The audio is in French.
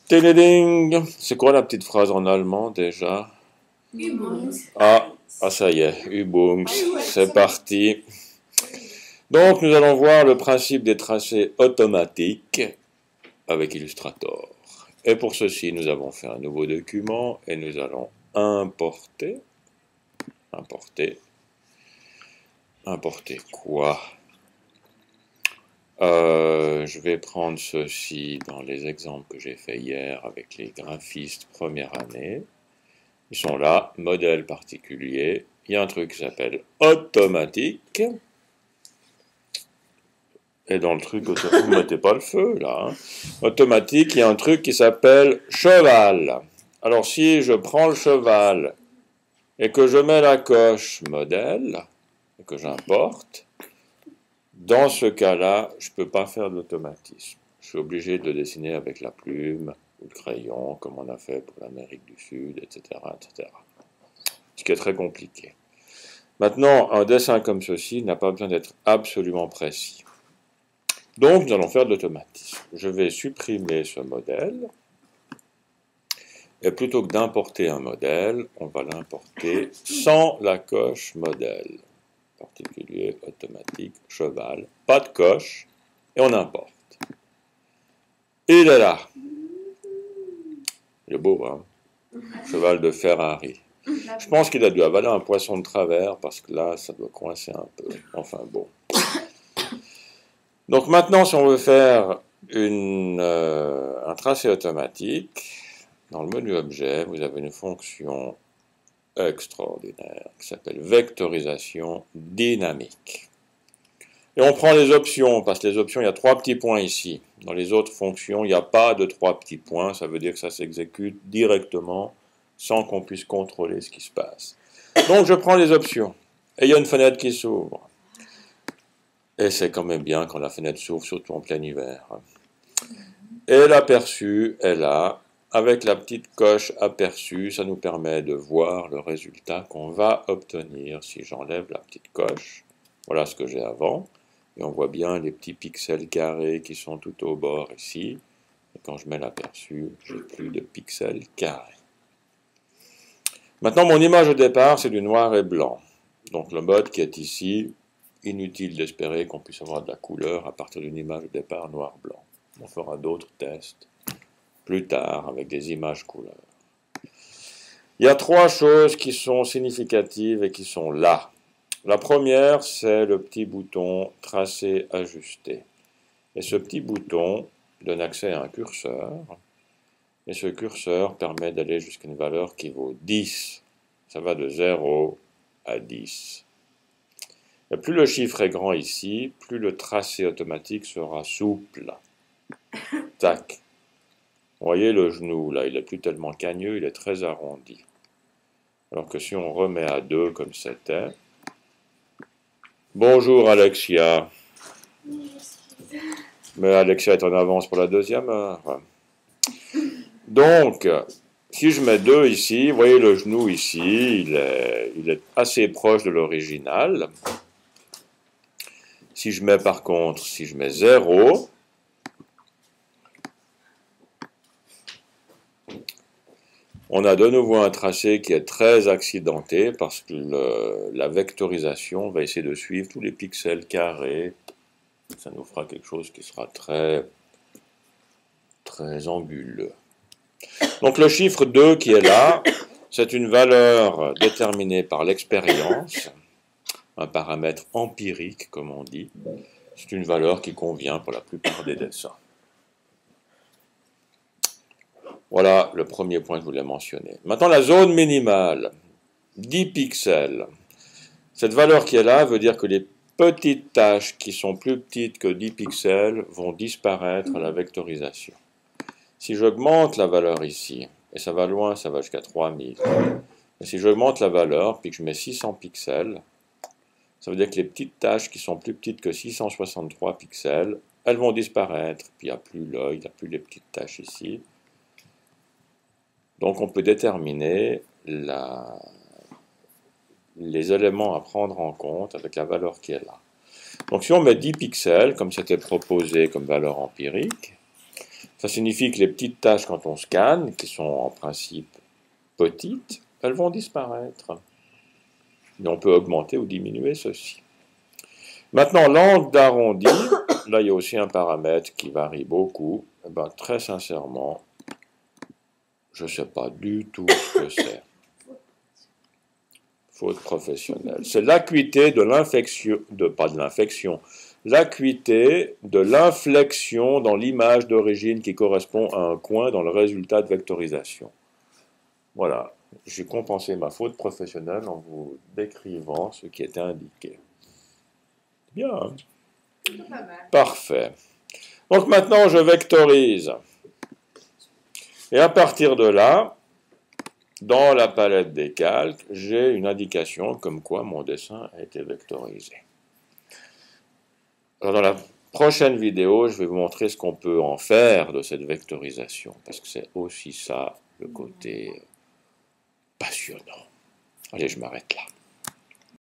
Téléding! C'est quoi la petite phrase en allemand déjà? Übungs. Ça y est, Übungs, c'est parti. Donc nous allons voir le principe des tracés automatiques avec Illustrator. Et pour ceci, nous avons fait un nouveau document et nous allons importer quoi? Je vais prendre ceci dans les exemples que j'ai fait hier avec les graphistes première année. Ils sont là, modèle particulier. Il y a un truc qui s'appelle automatique. Et dans le truc, vous ne mettez pas le feu là. Hein. Automatique, il y a un truc qui s'appelle cheval. Alors si je prends le cheval et que je mets la coche modèle, et que j'importe, dans ce cas-là, je ne peux pas faire de l'automatisme. Je suis obligé de le dessiner avec la plume ou le crayon, comme on a fait pour l'Amérique du Sud, etc., etc. Ce qui est très compliqué. Maintenant, un dessin comme ceci n'a pas besoin d'être absolument précis. Donc, nous allons faire de l'automatisme. Je vais supprimer ce modèle. Et plutôt que d'importer un modèle, on va l'importer sans la coche modèle. Particulier, automatique, cheval, pas de coche, et on importe. Il est là. Il est beau, hein? Cheval de Ferrari. Je pense qu'il a dû avaler un poisson de travers, parce que là, ça doit coincer un peu. Enfin, bon. Donc maintenant, si on veut faire un tracé automatique, dans le menu objet, vous avez une fonction extraordinaire qui s'appelle vectorisation dynamique. Et on prend les options, parce que les options, il y a 3 petits points ici. Dans les autres fonctions, il n'y a pas de 3 petits points, ça veut dire que ça s'exécute directement sans qu'on puisse contrôler ce qui se passe. Donc je prends les options, et il y a une fenêtre qui s'ouvre. Et c'est quand même bien quand la fenêtre s'ouvre, surtout en plein hiver. Et l'aperçu est là. Avec la petite coche aperçu, ça nous permet de voir le résultat qu'on va obtenir. Si j'enlève la petite coche, voilà ce que j'ai avant. Et on voit bien les petits pixels carrés qui sont tout au bord ici. Et quand je mets l'aperçu, j'ai plus de pixels carrés. Maintenant, mon image au départ, c'est du noir et blanc. Donc le mode qui est ici, inutile d'espérer qu'on puisse avoir de la couleur à partir d'une image au départ noir-blanc. On fera d'autres tests plus tard avec des images couleurs. Il y a 3 choses qui sont significatives et qui sont là. La première, c'est le petit bouton tracer ajuster. Et ce petit bouton donne accès à un curseur. Et ce curseur permet d'aller jusqu'à une valeur qui vaut 10. Ça va de 0 à 10. Et plus le chiffre est grand ici, plus le tracé automatique sera souple. Tac. Vous voyez le genou, là, il n'est plus tellement cagneux, il est très arrondi. Alors que si on remet à 2 comme c'était... Bonjour Alexia. Mais Alexia est en avance pour la deuxième heure. Donc, si je mets 2 ici, vous voyez le genou ici, il est assez proche de l'original. Si je mets par contre, si je mets 0, on a de nouveau un tracé qui est très accidenté parce que la vectorisation va essayer de suivre tous les pixels carrés. Ça nous fera quelque chose qui sera très anguleux. Donc le chiffre 2 qui est là, c'est une valeur déterminée par l'expérience, un paramètre empirique comme on dit. C'est une valeur qui convient pour la plupart des dessins. Voilà le premier point que je voulais mentionner. Maintenant la zone minimale, 10 pixels. Cette valeur qui est là veut dire que les petites tâches qui sont plus petites que 10 pixels vont disparaître à la vectorisation. Si j'augmente la valeur ici, et ça va loin, ça va jusqu'à 3000, et si j'augmente la valeur, puis que je mets 600 pixels, ça veut dire que les petites tâches qui sont plus petites que 663 pixels, elles vont disparaître, puis il n'y a plus l'œil, il n'y a plus les petites tâches ici. Donc on peut déterminer les éléments à prendre en compte avec la valeur qui est là. Donc si on met 10 pixels, comme c'était proposé comme valeur empirique, Ça signifie que les petites tâches, quand on scanne, qui sont en principe petites, elles vont disparaître. Et on peut augmenter ou diminuer ceci. Maintenant, l'angle d'arrondi, là il y a aussi un paramètre qui varie beaucoup. Eh ben, très sincèrement, je ne sais pas du tout ce que c'est. Faute professionnelle. C'est l'acuité de l'inflexion, pas de l'inflexion, l'acuité de l'inflexion dans l'image d'origine qui correspond à un coin dans le résultat de vectorisation. Voilà, j'ai compensé ma faute professionnelle en vous décrivant ce qui était indiqué. Bien. Hein? Parfait. Donc maintenant, je vectorise. Et à partir de là, dans la palette des calques, j'ai une indication comme quoi mon dessin a été vectorisé. Alors dans la prochaine vidéo, je vais vous montrer ce qu'on peut en faire de cette vectorisation, parce que c'est aussi ça le côté passionnant. Allez, je m'arrête là.